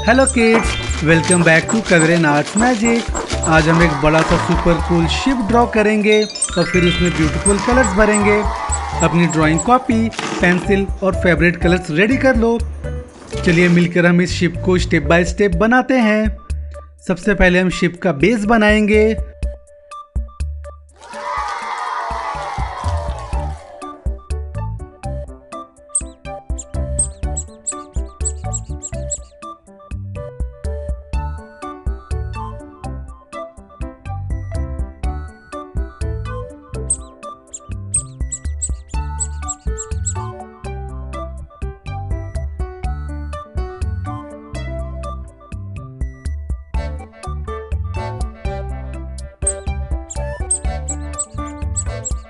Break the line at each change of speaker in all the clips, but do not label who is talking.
Hello kids, welcome back to colour and arts magic. आज हम एक बड़ा सा सुपर कूल शिप ड्रॉ करेंगे और फिर उसमें ब्यूटीफुल कलर्स भरेंगे। अपनी ड्राइंग कॉपी, पेंसिल और फेवरेट कलर्स रेडी कर लो। चलिए मिलकर हम इस शिप को स्टेप बाय स्टेप बनाते हैं। सबसे पहले हम शिप का बेस बनाएंगे।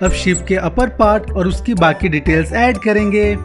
अब शिप के अपर पार्ट और उसकी बाकी डिटेल्स ऐड करेंगे।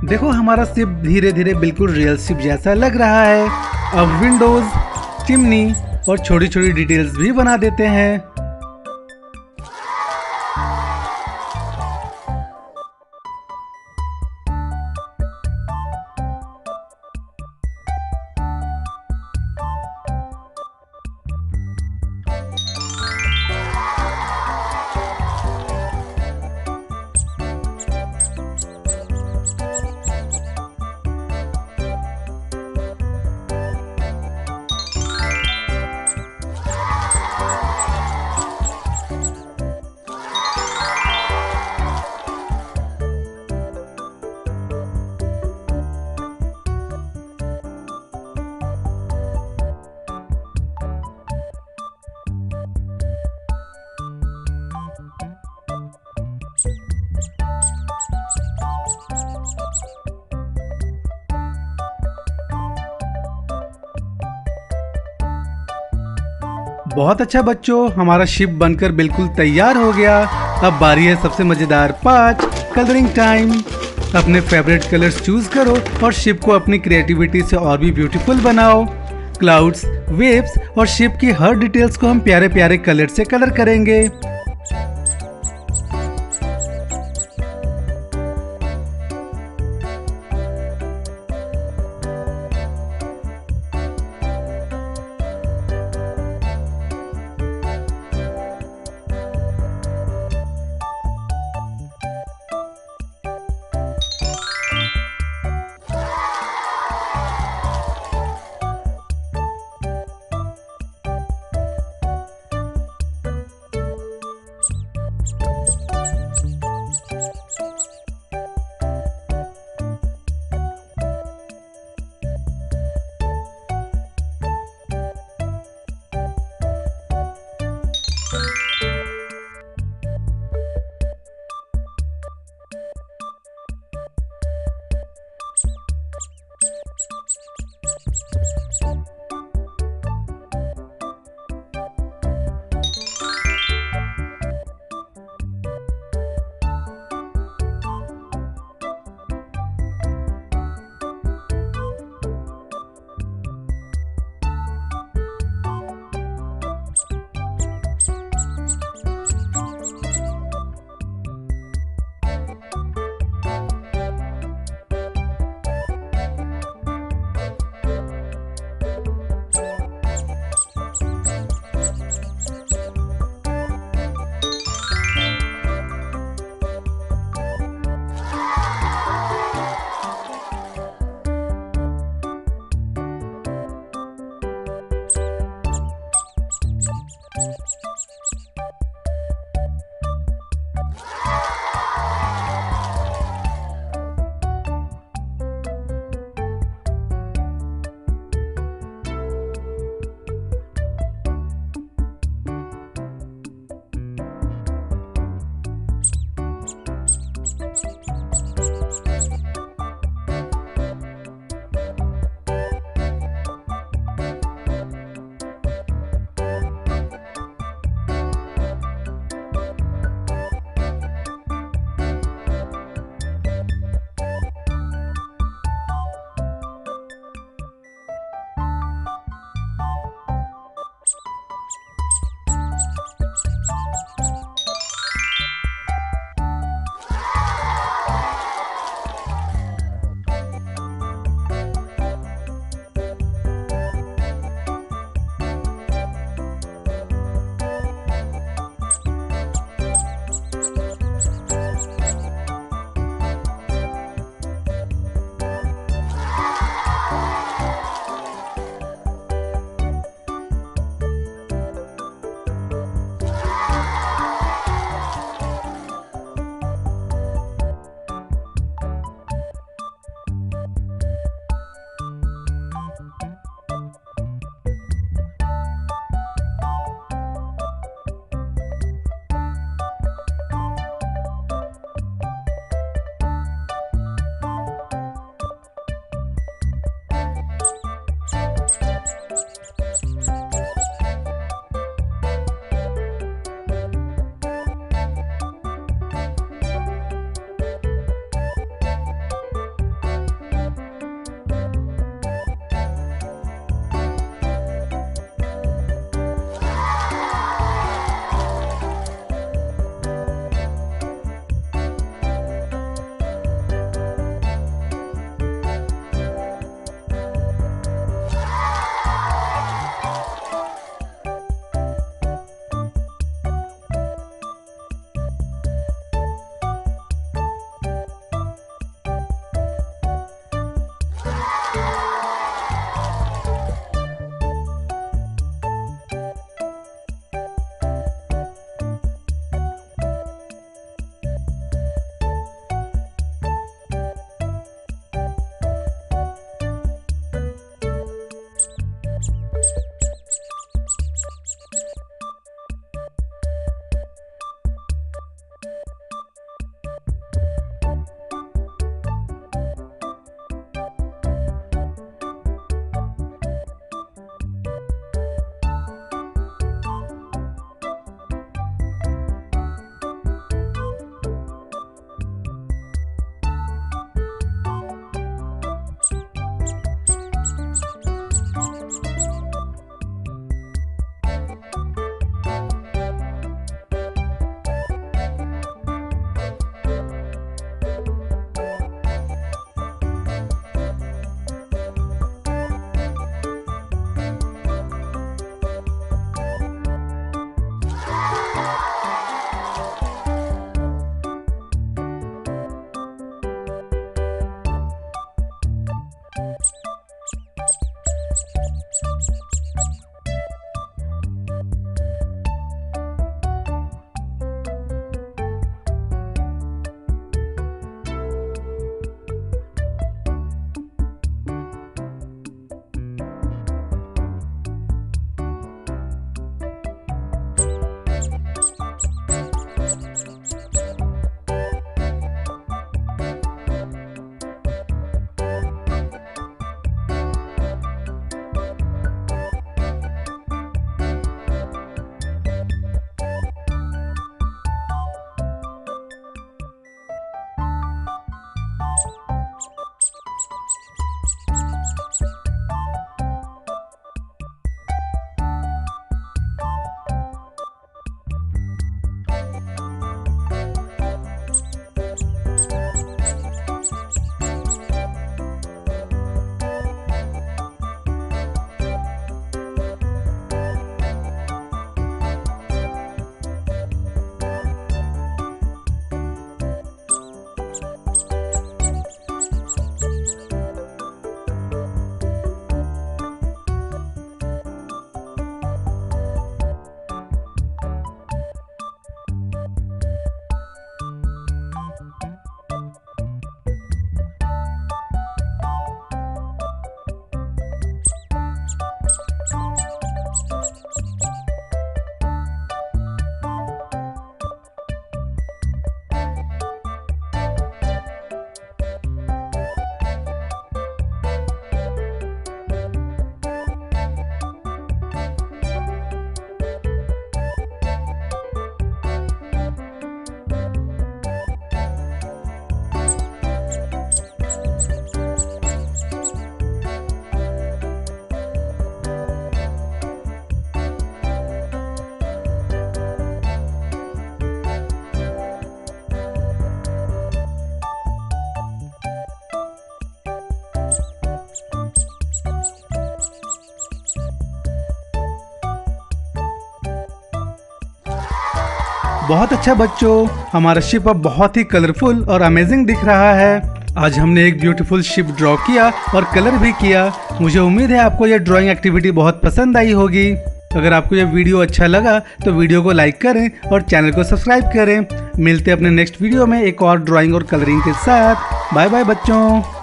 देखो हमारा शिप धीरे धीरे बिल्कुल रियल शिप जैसा लग रहा है। अब विंडोज, चिमनी और छोटी छोटी डिटेल्स भी बना देते हैं। बहुत अच्छा बच्चों, हमारा शिप बनकर बिल्कुल तैयार हो गया। अब बारी है सबसे मजेदार पार्ट, कलरिंग टाइम। अपने फेवरेट कलर्स चूज करो और शिप को अपनी क्रिएटिविटी से और भी ब्यूटीफुल बनाओ। क्लाउड्स, वेव्स और शिप की हर डिटेल्स को हम प्यारे प्यारे कलर से कलर करेंगे। बहुत अच्छा बच्चों, हमारा शिप अब बहुत ही कलरफुल और अमेजिंग दिख रहा है। आज हमने एक ब्यूटीफुल शिप ड्रॉ किया और कलर भी किया। मुझे उम्मीद है आपको यह ड्राइंग एक्टिविटी बहुत पसंद आई होगी। अगर आपको यह वीडियो अच्छा लगा तो वीडियो को लाइक करें और चैनल को सब्सक्राइब करें। मिलते हैं अपने नेक्स्ट वीडियो में एक और ड्राइंग और कलरिंग के साथ। बाय बाय बच्चों।